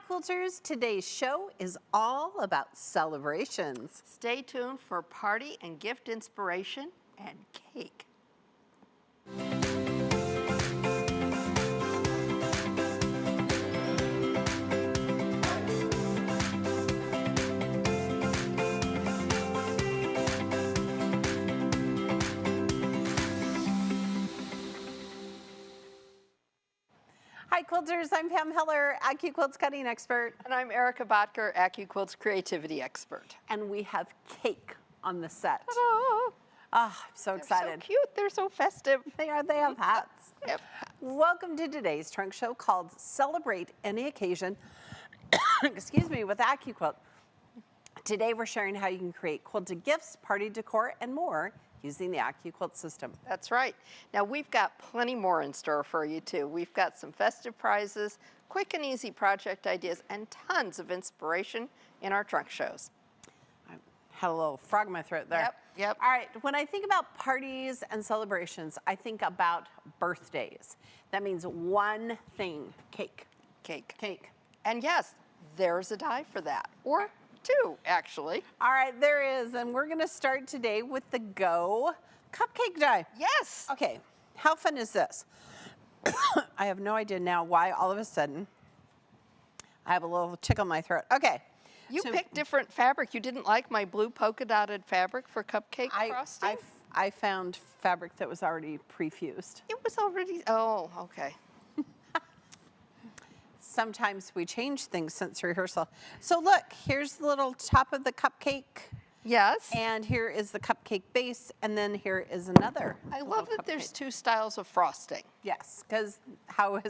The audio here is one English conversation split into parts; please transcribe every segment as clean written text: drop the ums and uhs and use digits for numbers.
Hi quilters, today's show is all about celebrations. Stay tuned for party and gift inspiration and cake. Hi quilters, I'm Pam Heller, AccuQuilt's cutting expert. And I'm Erica Botker, AccuQuilt's creaivity expert. And we have cake on the set. Oh, I'm so excited. They're so cute, they're so festive. They are, they have hats. Yep. Welcome to today's trunk show called Celebrate Any Occasion, excuse me, with AccuQuilt. Today we're sharing how you can create quilted gifts, party decor, and more using the AccuQuilt system. That's right. Now we've got plenty more in store for you too. We've got some festive prizes, quick and easy project ideas, and tons of inspiration in our trunk shows. I had a little frog in my throat there. Yep. All right, when I think about parties and celebrations, I think about birthdays. That means one thing, cake. Cake. Cake. And yes, there's a die for that, or two actually. All right, there is, and we're gonna start today with the Go cupcake die. Yes. Okay, how fun is this? I have no idea now why all of a sudden I have a little tickle in my throat. Okay. You picked different fabric. You didn't like my blue polka dotted fabric for cupcake frosting? I found fabric that was already pre-fused. It was already, oh, okay. Sometimes we change things since rehearsal. So look, here's the little top of the cupcake. Yes. And here is the cupcake base, and then here is another. I love that cupcake. there's two styles of frosting. Yes, because how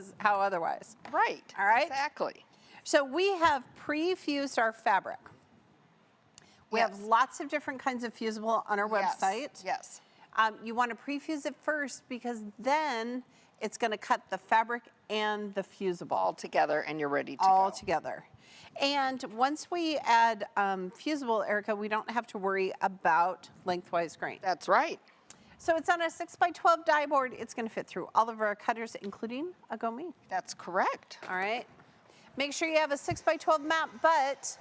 otherwise? Right. All right. Exactly. So we have pre-fused our fabric. We Yes. have lots of different kinds of fusible on our website. Yes. You want to pre-fuse it first because then it's going to cut the fabric and the fusible All together and you're ready to all go. together. And once we add fusible, Erica, we don't have to worry about lengthwise grain. That's right. So it's on a 6x12 die board. It's going to fit through all of our cutters, including a Gomi. That's correct. All right. Make sure you have a 6x12 mat, but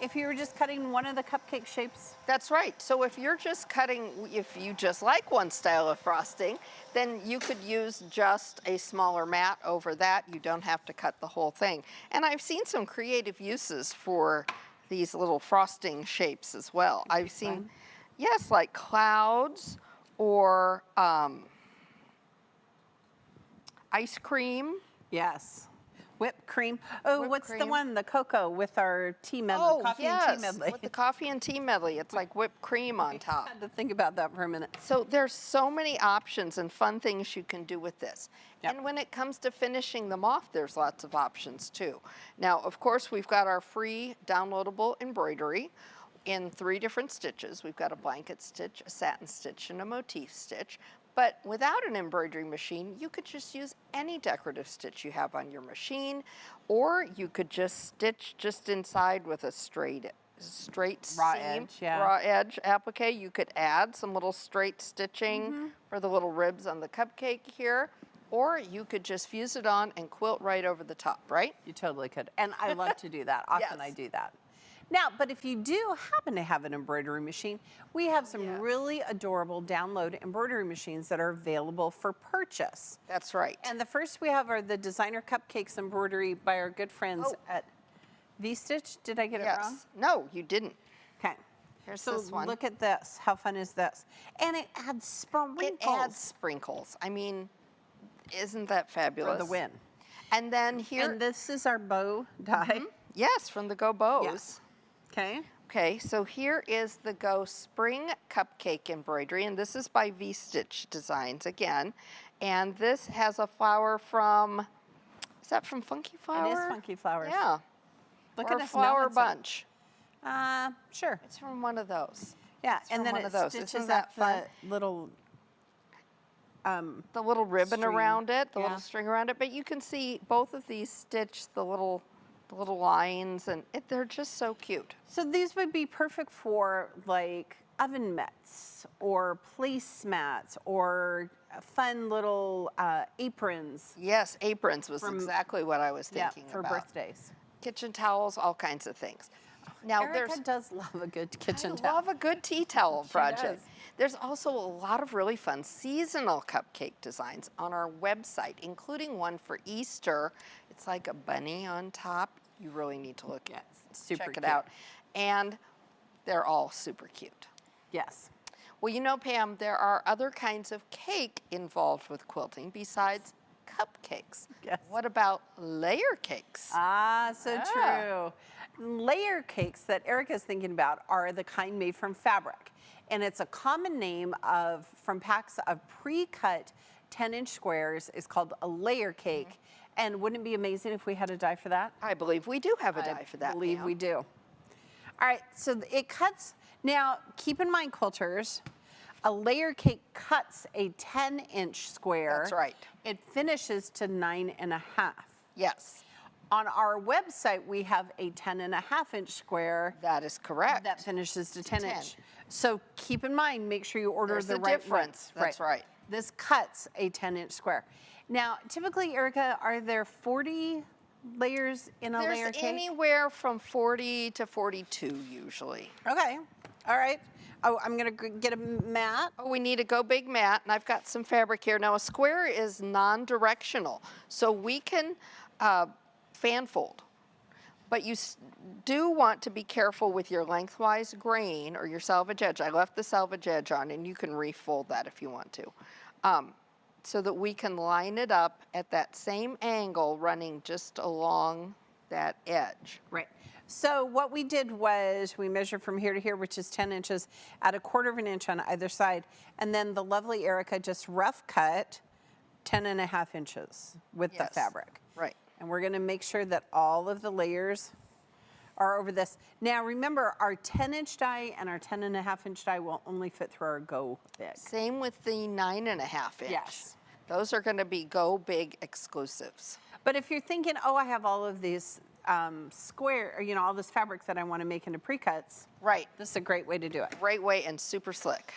if you were just cutting one of the cupcake shapes. That's right. So if you're just cutting, if you just like one style of frosting, then you could use just a smaller mat over that. You don't have to cut the whole thing. And I've seen some creative uses for these little frosting shapes as well. I've seen, yes, like clouds or ice cream. Yes. Whipped cream. Oh, Whipped what's the cream. one? The cocoa with our tea medley, coffee and tea medley. With the coffee and tea medley. It's like whipped cream on top. I had to think about that for a minute. So there's so many options and fun things you can do with this. Yep. And when it comes to finishing them off, there's lots of options too. Now, of course, we've got our free downloadable embroidery in 3 different stitches. We've got a blanket stitch, a satin stitch, and a motif stitch. But without an embroidery machine, you could just use any decorative stitch you have on your machine, or you could just stitch just inside with a straight Raw seam, edge, yeah. raw edge applique. You could add some little straight stitching for the little ribs on the cupcake here, or you could just fuse it on and quilt right over the top, right? You totally could. And I love to do that. Often Yes. I do that. Now, but if you do happen to have an embroidery machine, we have some Yes. really adorable download embroidery machines that are available for purchase. That's right. And the first we have are the designer cupcakes embroidery by our good friends Oh. at V-Stitch. Did I get it wrong? Yes. No, you didn't. Okay. Here's So this one. look at this. How fun is this? And it adds sprinkles. It adds sprinkles. I mean, isn't that fabulous? for the win. And then here, And this is our bow die. yes, from the Go Bows. Yes. Okay. Okay, so here is the Go Spring Cupcake Embroidery, and this is by V-Stitch Designs again. And this has a flower from, is that from Funky Flower? It is Funky Flowers. Yeah. Look or at us now, Flower it's a- Bunch. Sure. It's from one of those. Yeah, It's and from then one it of those. stitches Isn't that up fun? the little. The little ribbon String. around it, the Yeah. little string around it, but you can see both of these stitch the little lines, and they're just so cute. So these would be perfect for like oven mitts or placemats or fun little aprons. Yes, aprons was From- exactly what I was Yeah, thinking for about. birthdays. kitchen towels, all kinds of things. Now Erica does love a good kitchen I towel. love a good tea towel project. does. There's also a lot of really fun seasonal cupcake designs on our website, including one for Easter. It's like a bunny on top. You really need to look Yes, super check it cute. out. And they're all super cute. Yes. Well, you know, Pam, there are other kinds of cake involved with quilting besides cupcakes. Yes. What about layer cakes? Ah, so Ah. true. Layer cakes that Erica's thinking about are the kind made from fabric. And it's a common name from packs of pre-cut 10-inch squares. It's called a layer cake. And wouldn't it be amazing if we had a die for that? I believe we do have a die for that. I believe Pam. we do. All right, so it cuts. Now, keep in mind, quilters, a layer cake cuts a 10-inch square. That's right. It finishes to 9.5. Yes, On our website, we have a 10.5-inch square that is correct. that finishes to 10 10. inch. So keep in mind, make sure you order There's the the right difference. one. That's right. This cuts a 10-inch square. Now, typically, Erica, are there 40 layers in a layer There's cake? anywhere from 40 to 42 usually. Okay, all right. Oh, I'm gonna get a mat. Oh, we need a go big mat, and I've got some fabric here. Now, a square is non-directional, so we can fan fold. But you do want to be careful with your lengthwise grain or your selvage edge. I left the selvage edge on, and you can refold that if you want to. So that we can line it up at that same angle running just along that edge. Right. So what we did was we measured from here to here, which is 10 inches, at 1/4 inch on either side. And then the lovely Erica just rough cut 10.5 inches with the Yes. fabric. Right. And we're gonna make sure that all of the layers are over this. Now remember, our 10-inch die and our 10.5-inch die will only fit through our go big. Same with the 9.5 inch. Yes. Those are going to be go big exclusives. But if you're thinking, oh, I have all of these all this fabric that I want to make into pre-cuts, Right. this is a great way to do it. Great way and super slick.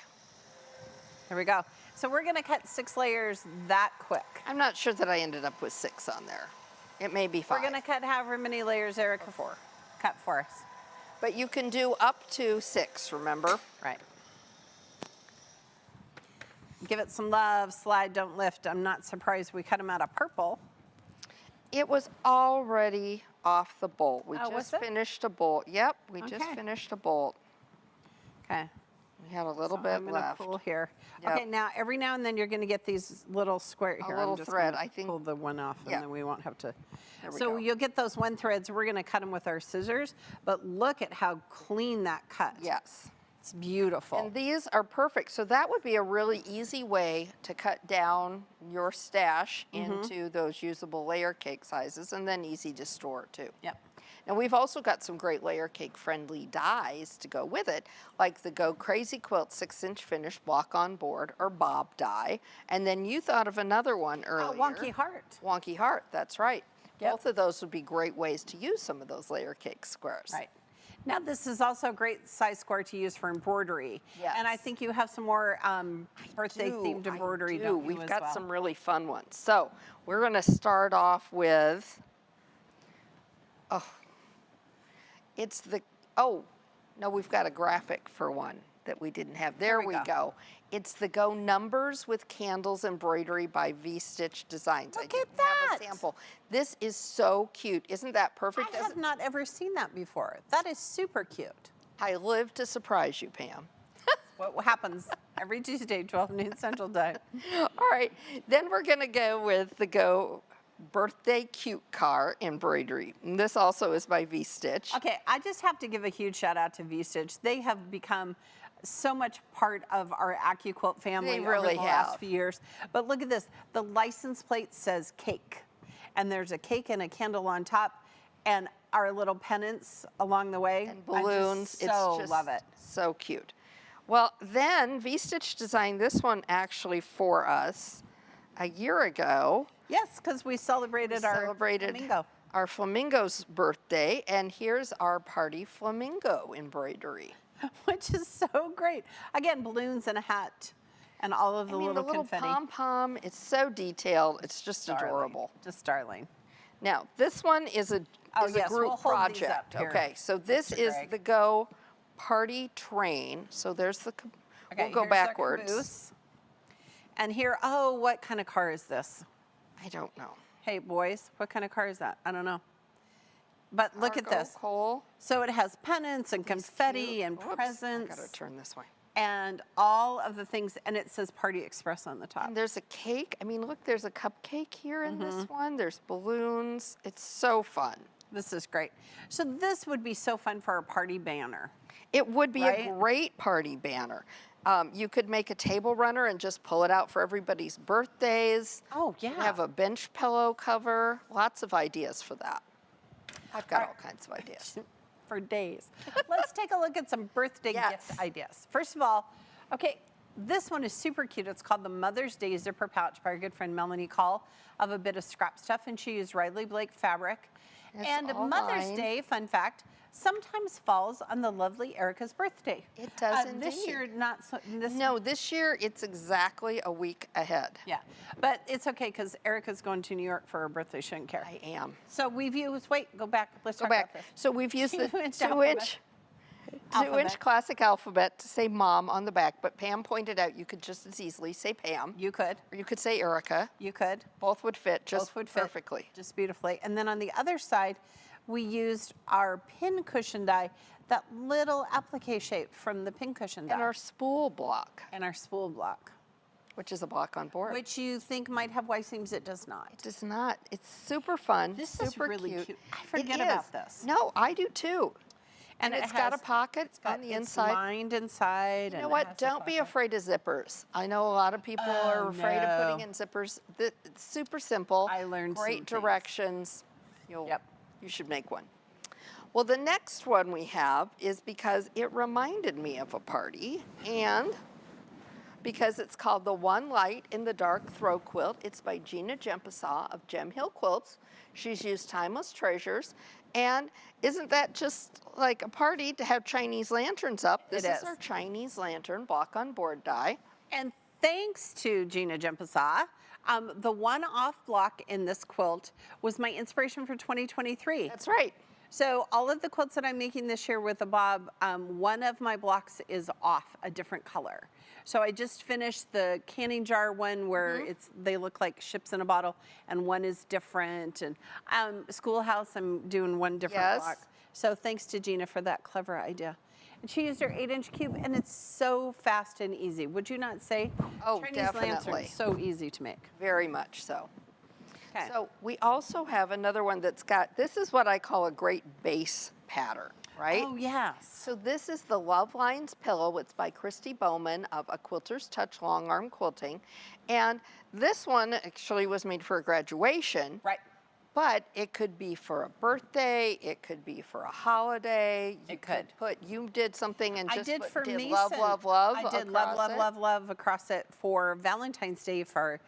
There we go. So we're gonna cut 6 layers that quick. I'm not sure that I ended up with 6 on there. It may be 5. We're gonna cut however many layers Erica cut for us. But you can do up to 6, remember? Right. Give it some love, slide, don't lift. I'm not surprised we cut them out of purple. It was already off the bolt. We Oh, was just it? finished a bolt. Yep, we just Okay. finished a bolt. Okay. We had a little So bit I'm gonna left. pull here. Yep. Okay, now every now and then you're gonna get these little square here. little I'm just thread, gonna I think- pull the one off and Yeah. then we won't have to. There we So go. you'll get those one threads. We're gonna cut them with our scissors, but look at how clean that cut. Yes. It's beautiful. And these are perfect. So that would be a really easy way to cut down your stash Mm-hmm. into those usable layer cake sizes, and then easy to store too. Yep. And we've also got some great layer cake friendly dies to go with it, like the Go Crazy Quilt 6-inch finish block on board or bob die. And then you thought of another one earlier. Wonky heart. Wonky Heart, that's right. Yep. Both of those would be great ways to use some of those layer cake squares. Right. Now this is also a great size square to use for embroidery. Yes. And I think you have some more birthday themed embroidery, I do. don't you, We've as got well? some really fun ones. So we're going to start off with, no, we've got a graphic for one that we didn't have. There we go. It's the Go Numbers with Candles Embroidery by V-Stitch Designs. Look I didn't at have a that. sample. This is so cute. Isn't that perfect? I have not ever seen that before. That is super cute. I live to surprise you, Pam. What happens every Tuesday, 12 noon Central Time. All right, then we're going to go with the Go Birthday Cute Car Embroidery. And this also is by V-Stitch. Okay, I just have to give a huge shout out to V-Stitch. They have become so much part of our AccuQuilt family They over really the last have. few years. But look at this. The license plate says cake. And there's a cake and a candle on top and our little pennants along the way. And balloons. I just It's love it. So cute. Well, then V-Stitch designed this one actually for us a year ago. Yes, because we celebrated our flamingo. our flamingo's birthday, and here's our party flamingo embroidery. Which is so great. Again, balloons and a hat and all of the I mean, little the little confetti. pom-pom, it's so detailed, it's just Darling. adorable. Just darling. Now, this one is a yes, group we'll hold these project. up here, Okay, so this Mr. is Greg. the Go Party Train. So there's the, Okay, we'll go here's our backwards. caboose. And here, oh, what kind of car is this? I don't know. Hey, boys, what kind of car is that? I don't know. But look at Cargo, this. Coal. So it has pennants and confetti Cute. and Whoops, presents I gotta turn this way. and all of the things, and it says Party Express on the top. And there's a cake. I mean, look, there's a cupcake here in Mm-hmm. this one. There's balloons. It's so fun. This is great. So this would be so fun for a party banner. It would be Right? a great party banner. You could make a table runner and just pull it out for everybody's birthdays. Oh, You could yeah. have a bench pillow cover. Lots of ideas for that. I've got all kinds of ideas. For days. Let's take a look at some birthday Yes. gift ideas. First of all, okay, this one is super cute. It's called the Mother's Day Zipper Pouch by our good friend Melanie Call of a bit of scrap stuff, and she used Riley Blake fabric. It's And all Mother's lined. Day, fun fact, sometimes falls on the lovely Erica's birthday. It does This indeed. year, not so. No, this year it's exactly a week ahead. Yeah, but it's okay because Erica's going to New York for her birthday. She shouldn't care. I am. So we've used. Wait, go back. Let's Go talk back. about this. So we've used the 2-inch two-inch alphabet. classic alphabet to say mom on the back, but Pam pointed out you could just as easily say Pam, You could. or you could say Erica. You could. Both would fit just Both would fit perfectly. just beautifully. And then on the other side, we used our pin cushion die, that little applique shape from the pin cushion die, And our spool block, and our spool block, which is a block on board. which you think might have Y seams. It does not. It does not. It's super fun. This is super really cute. cute. I It forget is. about this. No, I do too. And it's got a pocket on the it's inside. lined inside. You and know it what? has a Don't be pocket. afraid of zippers. I know a lot of people are afraid of putting no. in zippers. It's super simple. I learned some great things. directions. Yep. You should make one. Well, the next one we have is because it reminded me of a party, and because it's called The One Light in the Dark Throw Quilt. It's by Gina Gempasaw of Gem Hill Quilts. She's used timeless treasures. And isn't that just like a party to have Chinese lanterns up? This It is is. our Chinese lantern block on board die. And thanks to Gina Gempasaw, the one-off block in this quilt was my inspiration for 2023. That's right. So all of the quilts that I'm making this year with the Bob, one of my blocks is off a different color. So I just finished the canning jar one where they look like ships in a bottle, and one is different. And Schoolhouse, I'm doing one different Yes. block. So thanks to Gina for that clever idea. And she used her 8-inch cube, and it's so fast and easy. Would you not say? Oh, Chinese definitely. lanterns, so easy to make. Very much so. Okay. So we also have another one that's got, this is what I call a great base pattern, right? Oh, yes. So this is the Love Lines pillow. It's by Christy Bowman of A Quilter's Touch Long Arm Quilting. And this one actually was made for a graduation. Right. But it could be for a birthday, it could be for a holiday. You It could. You did something and I just did for did Mason. love, love, love. I did love, across love, it. love, love across it for Valentine's Day for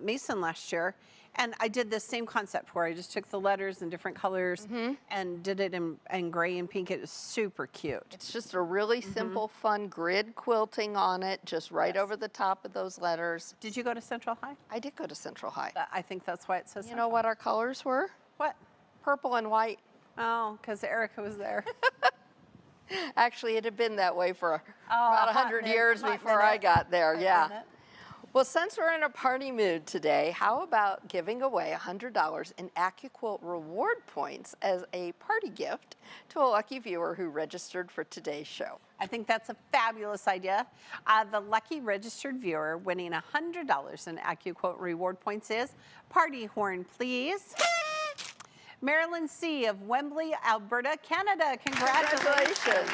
Mason last year. And I did the same concept where I just took the letters in different colors and did it in gray and pink. It was super cute. It's just a really simple, fun grid quilting on it, just right Yes. over the top of those letters. Did you go to Central High? I did go to Central High. I think that's why it says You Central. know what our colors were? What? Purple and white. Oh, because Erica was there. Actually, it had been that way for a about hot 100 minute- years hot before I minute. got there. Hot Yeah. minute. Well, since we're in a party mood today, how about giving away $100 in AccuQuilt reward points as a party gift to a lucky viewer who registered for today's show? I think that's a fabulous idea. The lucky registered viewer winning $100 in AccuQuilt reward points is Party Horn, please. Marilyn C. of Wembley, Alberta, Canada. Congratulations.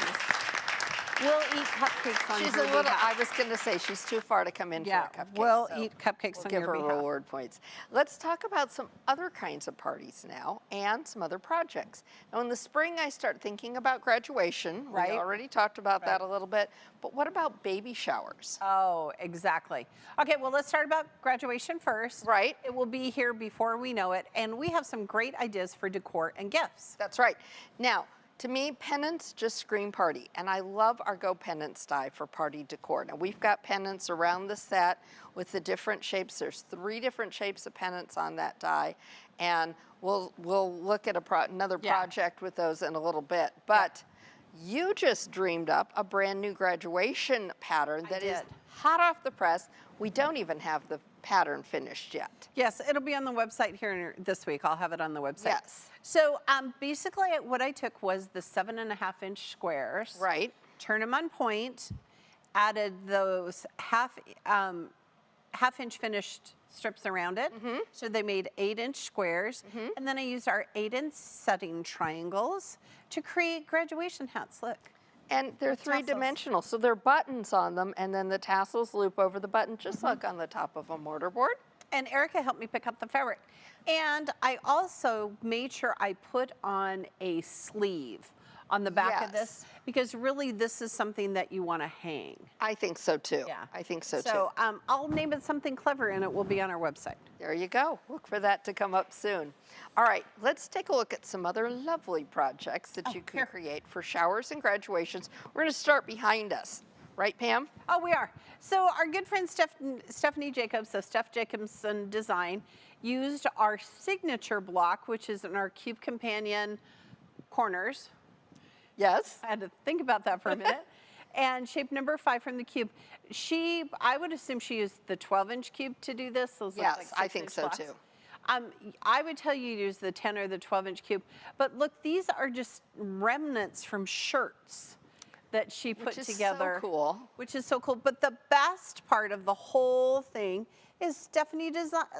We'll eat cupcakes on She's your a little, behalf. I was going to say, she's too far to come in Yeah, for a cupcake. we'll so eat cupcakes we'll on give your her behalf. reward points. Let's talk about some other kinds of parties now and some other projects. Now, in the spring, I start thinking about graduation. Right. We already talked about that a little bit. But what about baby showers? Oh, exactly. Okay, well, let's start about graduation first. Right. It will be here before we know it, and we have some great ideas for decor and gifts. That's right. Now, To me, pennants just scream party, and I love our Go Pennants die for party decor. Now, we've got pennants around the set with the different shapes. There's 3 different shapes of pennants on that die, and we'll look at another project with those in a little bit. But you just dreamed up a brand new graduation pattern that is hot off the press. We don't even have the pattern finished yet. Yes, it'll be on the website here this week. I'll have it on the website. Yes. So basically what I took was the 7.5-inch squares. Right. Turned them on point, added those half-inch finished strips around it. So they made 8-inch squares. And then I used our 8-inch setting triangles to create graduation hats. Look. And they're three-dimensional, so they're buttons on them, and then the tassels loop over the button, just like on the top of a mortar board. And Erica helped me pick up the fabric. And I also made sure I put on a sleeve on the back of this, because really this is something that you want to hang. I think so too. Yeah. I think so too. So I'll name it something clever, and it will be on our website. There you go. Look for that to come up soon. All right, let's take a look at some other lovely projects that you can create for showers and graduations. We're going to start behind us. Right, Pam? Oh, we are. So our good friend Stephanie Jacobs of Steph Jacobson Design used our signature block, which is in our Cube Companion corners. Yes. I had to think about that for a minute. And shape number 5 from the cube. I would assume she used the 12-inch cube to do this. Those look like I think so blocks. too. I would tell you to use the 10 or the 12-inch cube. But look, these are just remnants from shirts that she put together. So cool. Which is so cool. But the best part of the whole thing is Stephanie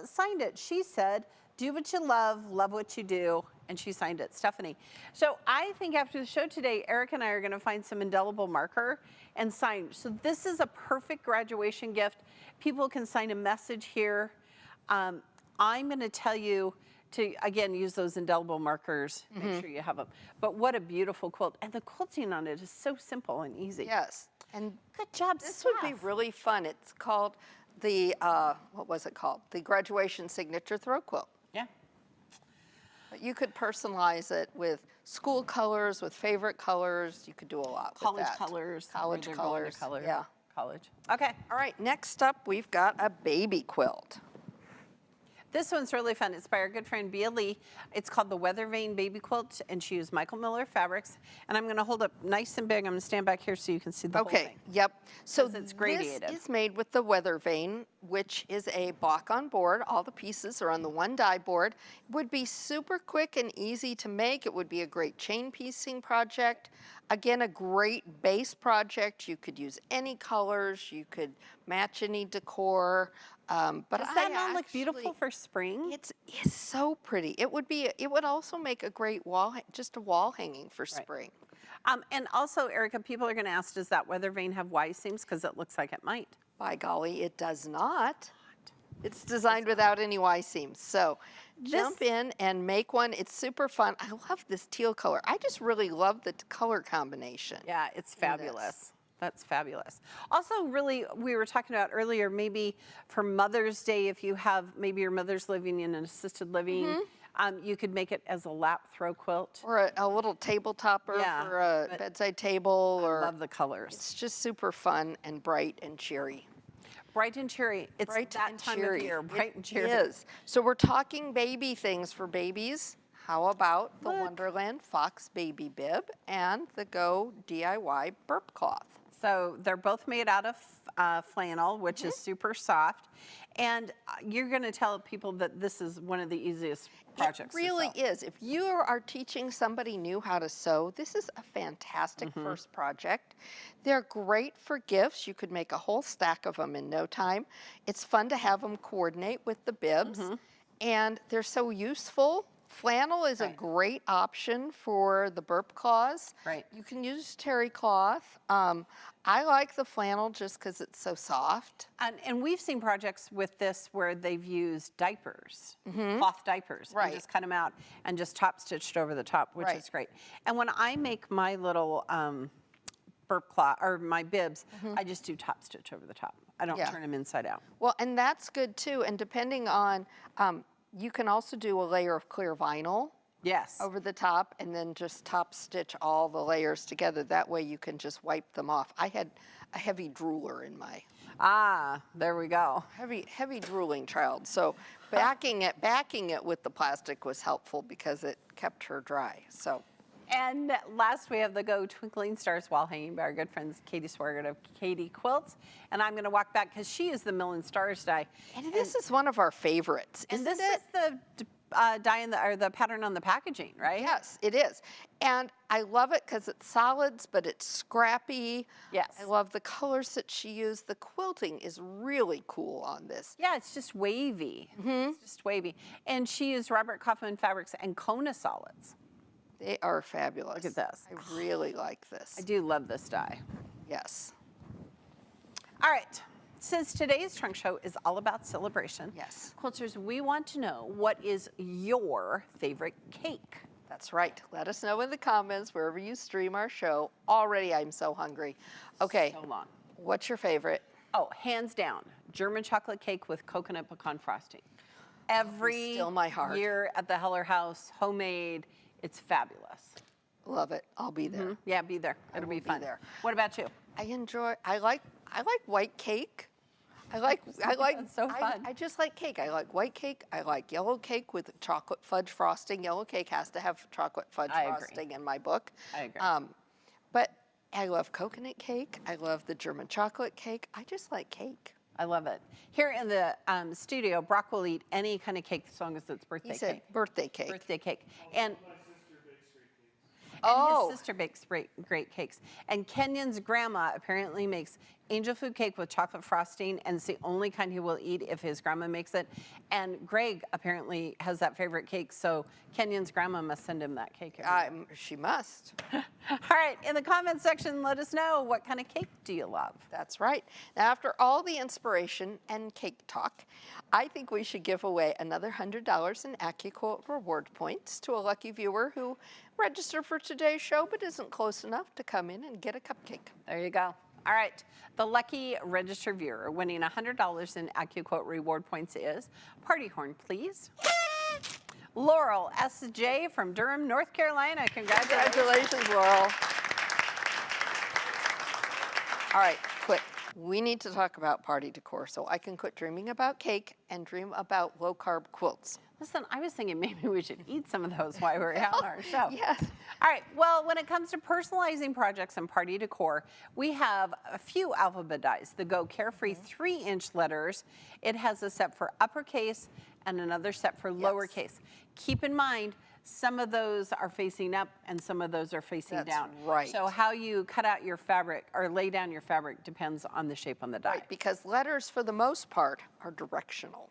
signed it. She said, do what you love what you do, and she signed it, Stephanie. So I think after the show today, Eric and I are going to find some indelible marker and sign. So this is a perfect graduation gift. People can sign a message here. I'm going to tell you to, again, use those indelible markers. Make sure you have them. But what a beautiful quilt. And the quilting on it is so simple and easy. Yes. And good job, this would be really fun. It's called the, what was it called? The Graduation Signature Throw Quilt. Yeah. But you could personalize it with school colors, with favorite colors. You could do a lot with that. Colors. College colors. Yeah. College. Okay. All right, next up, we've got a baby quilt. This one's really fun. It's by our good friend Bea Lee. It's called the Weather Vane Baby Quilt, and she used Michael Miller fabrics. And I'm going to hold up nice and big. I'm going to stand back here so you can see the whole thing. Yep. So it's gradiated. This is made with the Weather Vane, which is a block on board. All the pieces are on the one die board. It would be super quick and easy to make. It would be a great chain piecing project. Again, a great base project. You could use any colors. You could match any decor. But does that not look beautiful for spring? It's so pretty. It would also make a great wall, just a wall hanging for spring. And also, Erica, people are going to ask, does that Weather Vane have Y seams? Because it looks like it might. By golly, it does not. It's designed without any Y seams. So jump in and make one. It's super fun. I love this teal color. I just really love the color combination. Yeah, it's fabulous. That's fabulous. Also, really, we were talking about earlier, maybe for Mother's Day, if you have, maybe your mother's living in an assisted living, you could make it as a lap throw quilt. Or a little table topper for a bedside table. I love the colors. It's just super fun and bright and cheery. Bright and cheery. It's bright that and time cheery. of year, bright and cheery. It is. So we're talking baby things for babies. How about the Wonderland Fox Baby Bib and the Go DIY Burp Cloth? So they're both made out of flannel, which is super soft. And you're going to tell people that this is one of the easiest projects. It really is. If you are teaching somebody new how to sew, this is a fantastic first project. They're great for gifts. You could make a whole stack of them in no time. It's fun to have them coordinate with the bibs. And they're so useful. Flannel is a great option for the burp cloths. Right. You can use terry cloth. I like the flannel just because it's so soft. And we've seen projects with this where they've used diapers, cloth diapers, and just cut them out and just top stitched over the top, which is great. And when I make my little burp cloth or my bibs, I just do top stitch over the top. I don't turn them inside out. Well, and that's good too. And depending on, you can also do a layer of clear vinyl Yes. over the top and then just top stitch all the layers together. That way you can just wipe them off. I had a heavy drooler in my There we go. heavy drooling child. So backing it with the plastic was helpful because it kept her dry. So And last, we have the Go Twinkling Stars Wall Hanging by our good friends Katie Sweargert of Katie Quilts. And I'm going to walk back because she is the Million Stars die. and this is one of our favorites, And isn't this it? is the die in or the pattern on the packaging, right? Yes, it is. And I love it because it's solids, but it's scrappy. Yes. I love the colors that she used. The quilting is really cool on this. Yeah, it's just wavy. It's just wavy. And she used Robert Kaufman fabrics and Kona solids. They are fabulous. Look at this. I really like this. I do love this die. Yes. All right. Since today's trunk show is all about celebration, Yes. quilters, we want to know, what is your favorite cake? That's right. Let us know in the comments wherever you stream our show. Already I'm so hungry. Okay. So long. What's your favorite? Oh, hands down, German chocolate cake with coconut pecan frosting. Every Still my heart. year at the Heller House, homemade, it's fabulous. Love it. I'll be there. Yeah, be there. It'll be will be fun. there. What about you? I like white cake. I like That's so fun. I just like cake. I like white cake. I like yellow cake with chocolate fudge frosting. Yellow cake has to have chocolate fudge I agree. frosting in my book. I agree. But I love coconut cake. I love the German chocolate cake. I just like cake. I love it. Here in the studio, Brock will eat any kind of cake as long as it's birthday He said cake. birthday cake. Birthday cake. And Oh. his sister bakes great cakes. And Kenyon's grandma apparently makes angel food cake with chocolate frosting, and it's the only kind he will eat if his grandma makes it. And Greg apparently has that favorite cake, so Kenyon's grandma must send him that cake every year. She must. All right, in the comments section, let us know, what kind of cake do you love? That's right. Now, after all the inspiration and cake talk, I think we should give away another $100 in AccuQuilt reward points to a lucky viewer who registered for today's show but isn't close enough to come in and get a cupcake. There you go. All right, the lucky registered viewer winning $100 in AccuQuilt reward points is, party horn, please. Laurel S.J. from Durham, North Carolina. Congratulations. Congratulations, Laurel. All right, quick. We need to talk about party decor so I can quit dreaming about cake and dream about low-carb quilts. Listen, I was thinking maybe we should eat some of those while we're on our show. Yes. All right, well, when it comes to personalizing projects and party decor, we have a few alphabet dies. The Go Carefree 3-inch letters. It has a set for uppercase and another set for lowercase. Keep in mind, some of those are facing up and some of those are facing That's down. right. So how you cut out your fabric or lay down your fabric depends on the shape on the die. Right, because letters, for the most part, are directional.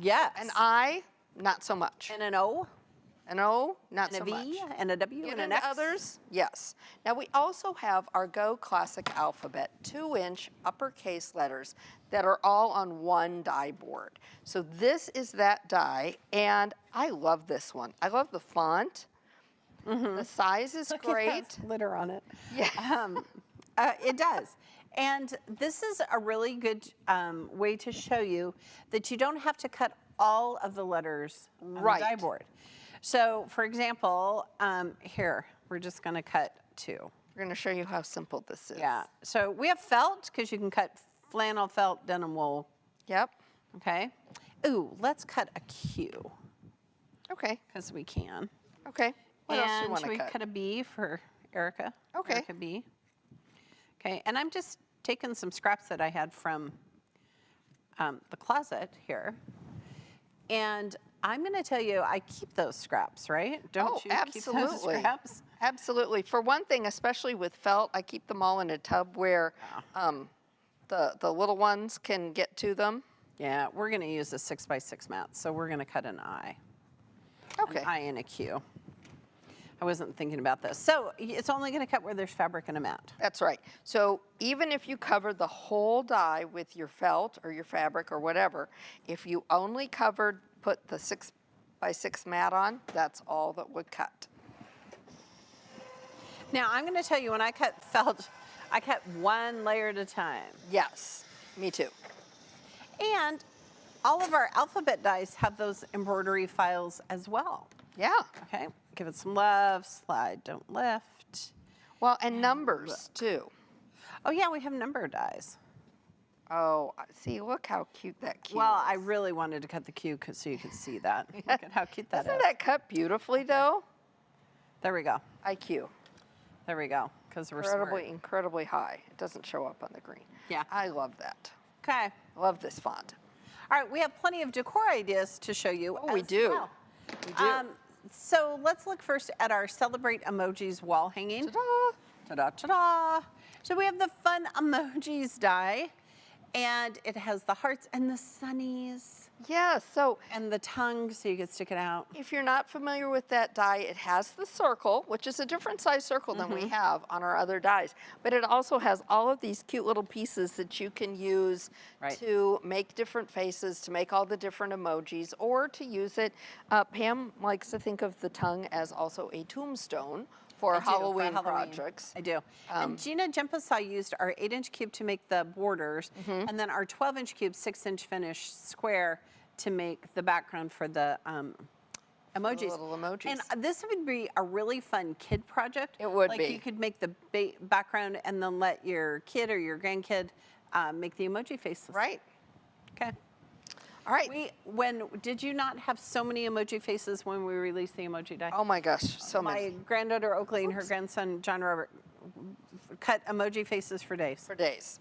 Yes. An I, not so much. And an O, An O, not and so a V, much. and a W, and an And X. others, yes. Now we also have our Go Classic Alphabet 2-inch uppercase letters that are all on one die board. So this is that die, and I love this one. I love the font. The size is It great. has glitter on it. Yeah. It does. And this is a really good way to show you that you don't have to cut all of the letters on the die board. So, for example, here, we're just going to cut 2. We're going to show you how simple this is. Yeah. So we have felt, because you can cut flannel, felt, denim wool. Yep. Okay. Ooh, let's cut a Q, Okay. because we can. Okay. What else do you And want should to we cut? cut a B for Erica? Okay. Erica B. Okay, and I'm just taking some scraps that I had from the closet here. And I'm going to tell you, I keep those scraps, right? Don't you keep those scraps? Absolutely. For one thing, especially with felt, I keep them all in a tub where the little ones can get to them. Yeah, we're going to use a 6x6 mat, so we're going to cut an I. Okay. An I and a Q. I wasn't thinking about this. So it's only going to cut where there's fabric and a mat. That's right. So even if you cover the whole die with your felt or your fabric or whatever, if you only put the 6x6 mat on, that's all that would cut. Now, I'm going to tell you, when I cut felt, I cut one layer at a time. Yes, me too. And all of our alphabet dies have those embroidery files as well. Yeah. Okay, give it some love. Slide, don't lift. Well, and numbers too. Oh yeah, we have number dies. Oh, see, look how cute that Q Well, is. I really wanted to cut the Q so you could see that. Look at how cute that is. Isn't that cut beautifully, though? There we go. IQ. There we go. Because we're Incredibly, smart. incredibly high. It doesn't show up on the green. Yeah. I love that. Okay. Love this font. All right, we have plenty of decor ideas to show you. Oh, we as do. well. We do. So let's look first at our Celebrate Emojis wall hanging. Ta-da! Ta-da, ta-da. So we have the fun emojis die, and it has the hearts and the sunnies Yeah, so and the tongue, so you can stick it out. if you're not familiar with that die, it has the circle, which is a different size circle than we have on our other dies. But it also has all of these cute little pieces that you can use Right. to make different faces, to make all the different emojis, or to use it. Pam likes to think of the tongue as also a tombstone for I do, for Halloween projects. I do. And Gina Jempasai used our 8-inch cube to make the borders, and then our 12-inch cube, 6-inch finish square to make the background for the emojis. little emojis. And this would be a really fun kid project. It would like be. You could make the background and then let your kid or your grandkid make the emoji faces. Right. Okay. All right. Did you not have so many emoji faces when we released the emoji die? Oh my gosh, so My many. granddaughter Oakley and her grandson John Robert cut emoji faces for days. For days.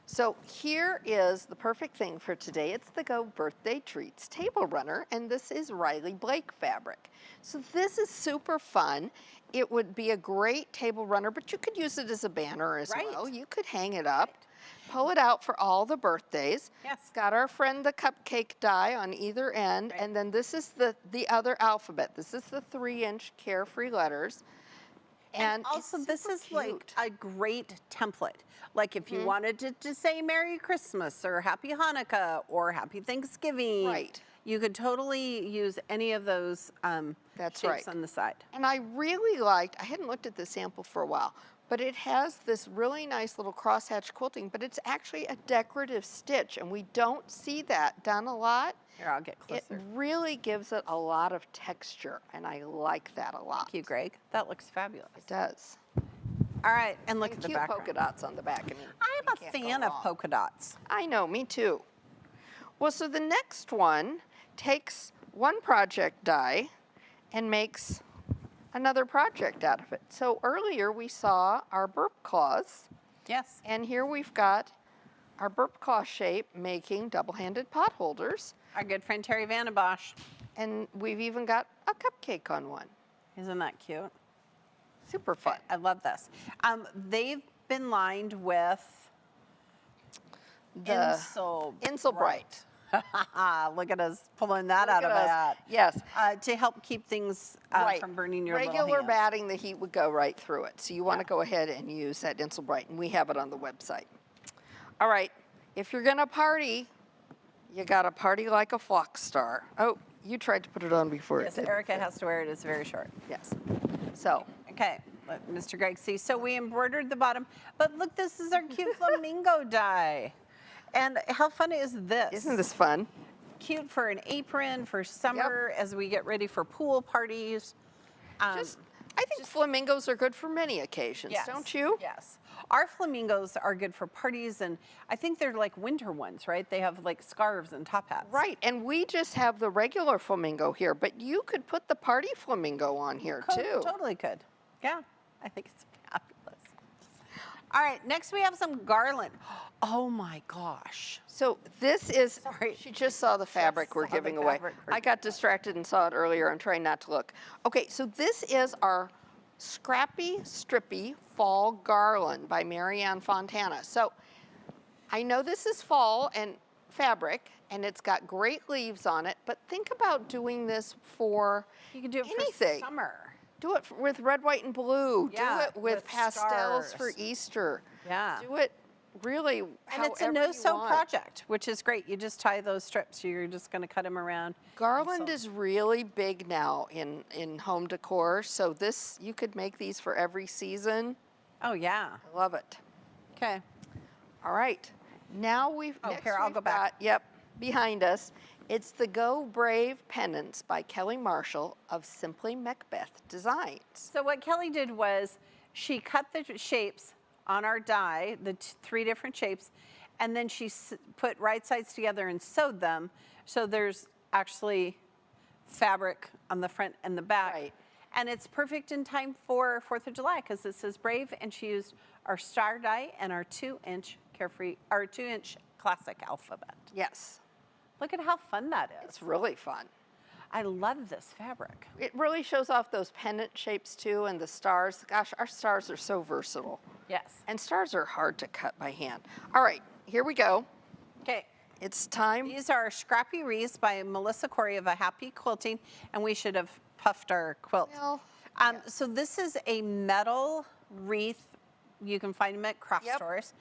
So here is the perfect thing for today. It's the Go Birthday Treats Table Runner, and this is Riley Blake fabric. So this is super fun. It would be a great table runner, but you could use it as a banner as Right. well. You could hang it up, pull it out for all the birthdays. Yes. It's got our friend the cupcake die on either end, Right. and then this is the other alphabet. This is the 3-inch carefree letters. And also, it's this super is like cute. a great template. Like if you wanted to say Merry Christmas or Happy Hanukkah or Happy Thanksgiving, Right. you could totally use any of those That's shapes right. on the side. And I really liked, I hadn't looked at the sample for a while, but it has this really nice little crosshatch quilting, but it's actually a decorative stitch, and we don't see that done a lot. Here, I'll get It closer. really gives it a lot of texture, and I like that a lot. Thank you, Greg. That looks fabulous. It does. All right, and look And at the cute background. polka dots on the back. I mean, I'm you a can't go fan of wrong. polka dots. I know, me too. Well, so the next one takes one project die and makes another project out of it. So earlier we saw our burp claws, Yes. and here we've got our burp claw shape making double-handed pot holders, Our good friend Terry Vandenbosch. and we've even got a cupcake on one. Isn't that cute? Super fun. I love this. They've been lined with The Insel Bright. Look at us pulling that Look out of at us. that. Yes. To help keep things Right. from burning your little Regular hands. batting, the heat would go right through it. So you want to Yeah. go ahead and use that Insel Bright, and we have it on the website. All right, if you're gonna party, you gotta party like a flock star. Oh, you tried to put it on before Yes, it did. Erica has to wear it. It's very short. Yes. So, Okay, let Mr. Greg see. So we embroidered the bottom, but look, this is our cute flamingo die. And how fun is this? isn't this fun? Cute for an apron for summer as we get ready for pool parties. I think flamingos are good for many occasions, Yes, don't you? Yes. Our flamingos are good for parties, and I think they're like winter ones, right? They have like scarves and top hats. Right, and we just have the regular flamingo here, but you could put the party flamingo on here too. Totally could. Yeah, I think it's fabulous. All right, next we have some garland. Oh my gosh. So this is, Sorry. she just saw the fabric we're saw the giving away. fabric we're I got distracted and saw it earlier. I'm trying not to look. Okay, so this is our Scrappy Strippy Fall Garland by Marianne Fontana. So I know this is fall and fabric, and it's got great leaves on it, but think about doing this for You could do it anything. for summer. Do it with red, white, and blue. Yeah, Do it with with pastels for stars. Easter. Yeah. Do it really And however it's a you no-sew want. project, which is great. You just tie those strips. You're just going to cut them around. Garland So- is really big now in home decor, so this you could make these for every season. Oh, yeah. I love it. Okay. All right, now Oh, next here, I'll we've go back. got, yep, behind us It's the Go Brave Pennants by Kelly Marshall of Simply Macbeth Designs. So what Kelly did was she cut the shapes on our die, the 3 different shapes, and then she put right sides together and sewed them. So there's actually fabric on the front and the back. Right. And it's perfect in time for 4th of July because it says Brave, and she used our star die and our 2-inch carefree, our 2-inch classic alphabet. Yes, Look at how fun that is. it's really fun. I love this fabric. It really shows off those pendant shapes too, and the stars. Gosh, our stars are so versatile. Yes. And stars are hard to cut by hand. All right, here we go. Okay. It's time. These are Scrappy Wreaths by Melissa Corey of A Happy Quilting, and we should have puffed our quilt. Well, So this is a metal wreath. You can find them at craft Yep. stores.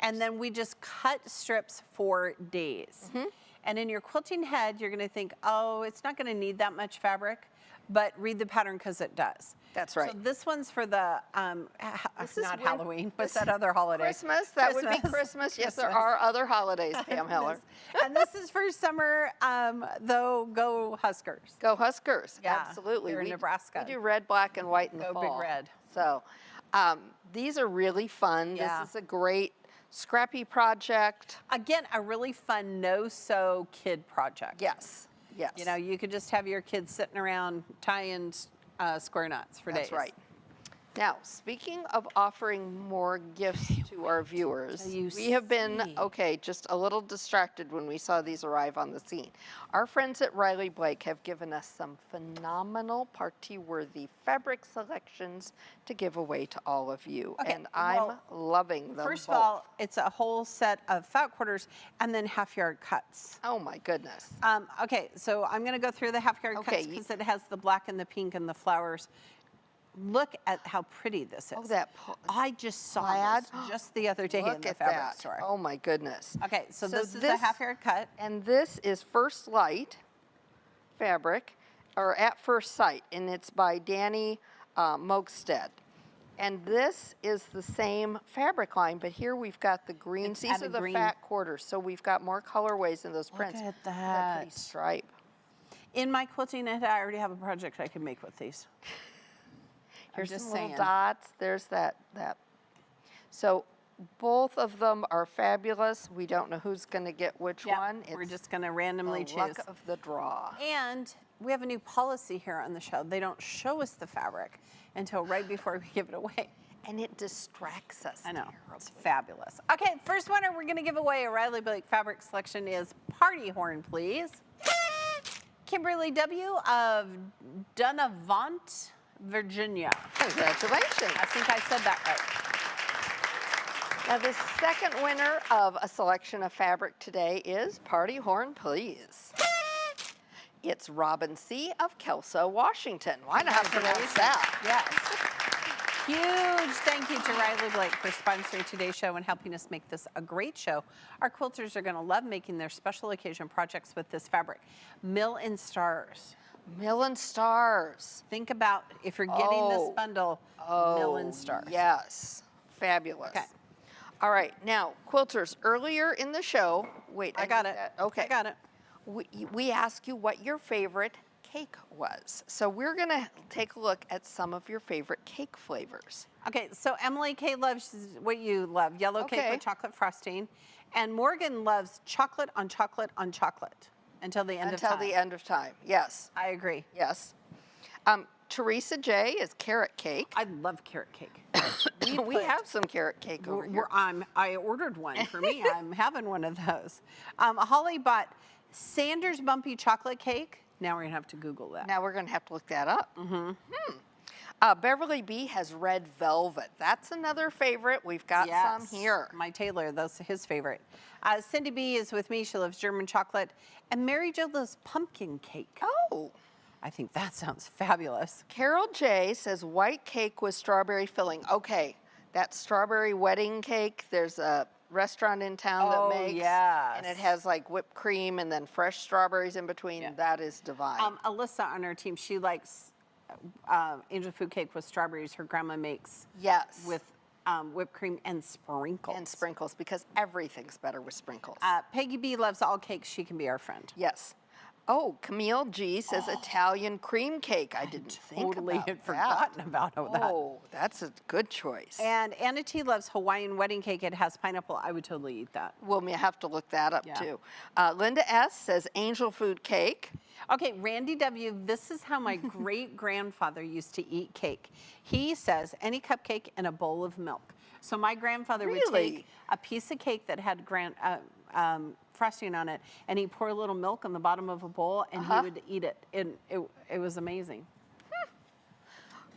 And then we just cut strips for days. And in your quilting head, you're gonna think, oh, it's not gonna need that much fabric, but read the pattern because it does. That's right. So this one's for the, This is not when- Halloween, what's that other holiday? Christmas, that would be Christmas. Yes, there are other holidays, Pam Heller. And this is for summer, though, go Huskers. Go Huskers, Yeah, absolutely. here in Nebraska. We do red, black, and white in the Go fall. Big Red. So these are really fun. Yeah. This is a great scrappy project. Again, a really fun no-sew kid project. Yes, yes. You know, you could just have your kids sitting around tying square knots for days. That's right. Now, speaking of offering more gifts to our viewers, you we have been, see. okay, just a little distracted when we saw these arrive on the scene. Our friends at Riley Blake have given us some phenomenal party-worthy fabric selections to give away to all of you. Okay, And I'm well, loving them First both. of all, it's a whole set of fat quarters and then half-yard cuts. Oh my goodness. Okay, so I'm going to go through the half-yard Okay, cuts because it has the black and the pink and the flowers. Look at how pretty this is. Oh, that I just saw plaid. this just the other day in Look the at fabric that. store. Oh my goodness. Okay, so this is a this- half-yard cut. And this is First Light fabric, or At First Sight, and it's by Danny Mogstead. And this is the same fabric line, but here we've got the greens. These are added the green. fat quarters, so we've got more colorways in those Look prints. at That pretty that. stripe. In my quilting net, I already have a project I can make with these. Here's just some little saying. dots. There's that. So both of them are fabulous. We don't know who's going to get which Yep, one. we're It's just going to randomly the choose. luck of the draw. And we have a new policy here on the show. They don't show us the fabric until right before we give it away. And it distracts us. I know, terribly. it's fabulous. Okay, first winner we're going to give away a Riley Blake fabric selection is Party Horn, please. Kimberly W. of Dunavant, Virginia. Congratulations. I think I said that right. Now, the second winner of a selection of fabric today is Party Horn, please. It's Robin C. of Kelso, Washington. Why not have to pronounce that? Yes. Huge thank you to Riley Blake for sponsoring today's show and helping us make this a great show. Our quilters are going to love making their special occasion projects with this fabric. Mill and Stars. Mill and Stars. Think about if you're getting this Oh. bundle, Mill and Stars. Yes. Fabulous. Okay. All right. Now, quilters, earlier in the show, wait. I got need it. that. Okay. I got it. We asked you what your favorite cake was. So we're going to take a look at some of your favorite cake flavors. Okay, so Emily K loves what you love, yellow cake Okay. with chocolate frosting. And Morgan loves chocolate on chocolate on chocolate until the end of time. Until the end of time. Yes. I agree. Yes. Teresa J is carrot cake. I love carrot cake. We have some carrot cake over here. I ordered one for me. I'm having one of those. Holly bought Sanders Bumpy Chocolate Cake. Now we're going to have to Google that. Now we're going to have to look that up. Beverly B has red velvet. That's another favorite. We've got some here. My tailor, that's his favorite. Cindy B is with me. She loves German chocolate. And Mary Jo loves pumpkin cake. Oh. I think that sounds fabulous. Carol J says white cake with strawberry filling. Okay, that strawberry wedding cake, there's a restaurant in town Oh, that makes. yes. And it has like whipped cream and then fresh strawberries in between. Yeah. That is divine. Alyssa on our team, she likes angel food cake with strawberries her grandma makes yes. with whipped cream and sprinkles. and sprinkles, because everything's better with sprinkles. Peggy B loves all cakes. She can be our friend. Yes. Oh, Camille G says Italian cream cake. I didn't think Totally about had that. forgotten about that. Oh, that's a good choice. And Anna T loves Hawaiian wedding cake. It has pineapple. I would totally eat that. We'll have to look that up Yeah. too. Linda S says angel food cake. Okay, Randy W, this is how my great-grandfather used to eat cake. He says any cupcake in a bowl of milk. So my grandfather would Really? take a piece of cake that had frosting on it, and he'd pour a little milk on the bottom of a bowl, and he would eat it. And it was amazing.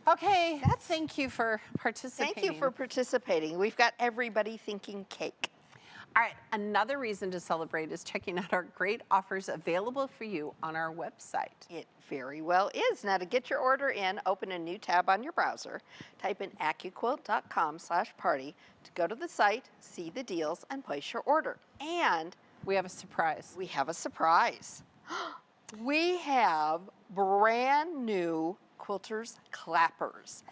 Okay, thank you for participating. Thank you for participating. We've got everybody thinking cake. All right, another reason to celebrate is checking out our great offers available for you on our website. It very well is. Now to get your order in, open a new tab on your browser, type in AccuQuilt.com/party to go to the site, see the deals, and place your order. And We have a surprise. we have a surprise. We have brand new Quilters clappers,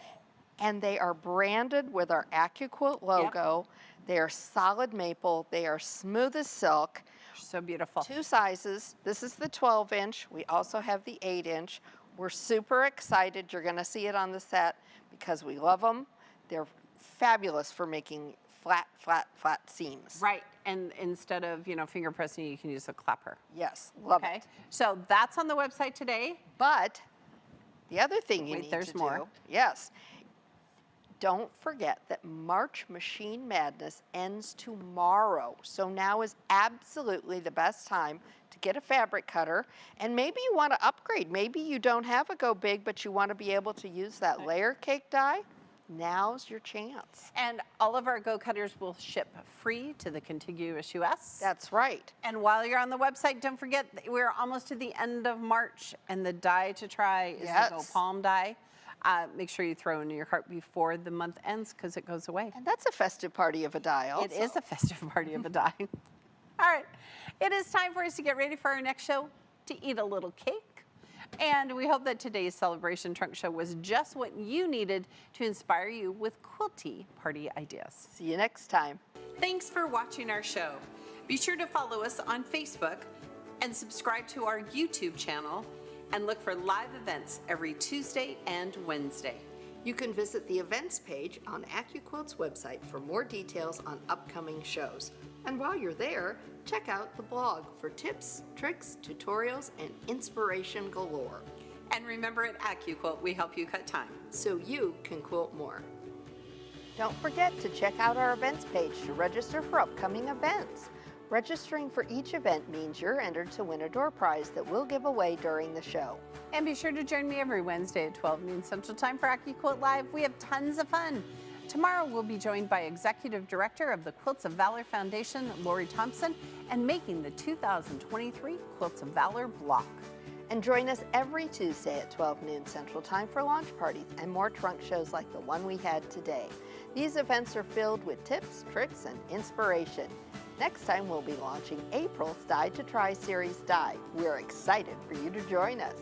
and they are branded with our AccuQuilt logo. They are solid maple. They are smooth as silk. So beautiful. 2 sizes. This is the 12-inch. We also have the 8-inch. We're super excited. You're going to see it on the set because we love them. They're fabulous for making flat seams. Right, and instead of, finger pressing, you can use a clapper. Yes, love Okay, it. so that's on the website today. But the other thing you Wait, need there's to more. do, yes, don't forget that March Machine Madness ends tomorrow. So now is absolutely the best time to get a fabric cutter. And maybe you want to upgrade. Maybe you don't have a Go Big, but you want to be able to use that layer cake die. Now's your chance. And all of our Go Cutters will ship free to the contiguous US. That's right. And while you're on the website, don't forget that we're almost to the end of March, and the die to try is the Go Yes. Palm die. Make sure you throw it in your cart before the month ends because it goes away. And that's a festive party of a die also. It is a festive party of a die. All right, it is time for us to get ready for our next show, to eat a little cake. And we hope that today's Celebration Trunk Show was just what you needed to inspire you with quilty party ideas. See you next time. Thanks for watching our show. Be sure to follow us on Facebook and subscribe to our YouTube channel, and look for live events every Tuesday and Wednesday. You can visit the events page on AccuQuilt's website for more details on upcoming shows. And while you're there, check out the blog for tips, tricks, tutorials, and inspiration galore. And remember, at AccuQuilt, we help you cut time. So you can quilt more. Don't forget to check out our events page to register for upcoming events. Registering for each event means you're entered to win a door prize that we'll give away during the show. And be sure to join me every Wednesday at 12 noon Central Time for AccuQuilt Live. We have tons of fun. Tomorrow we'll be joined by Executive Director of the Quilts of Valor Foundation, Lori Thompson, and making the 2023 Quilts of Valor block. And join us every Tuesday at 12 noon Central Time for launch parties and more trunk shows like the one we had today. These events are filled with tips, tricks, and inspiration. Next time we'll be launching April's Die to Try series die. We're excited for you to join us.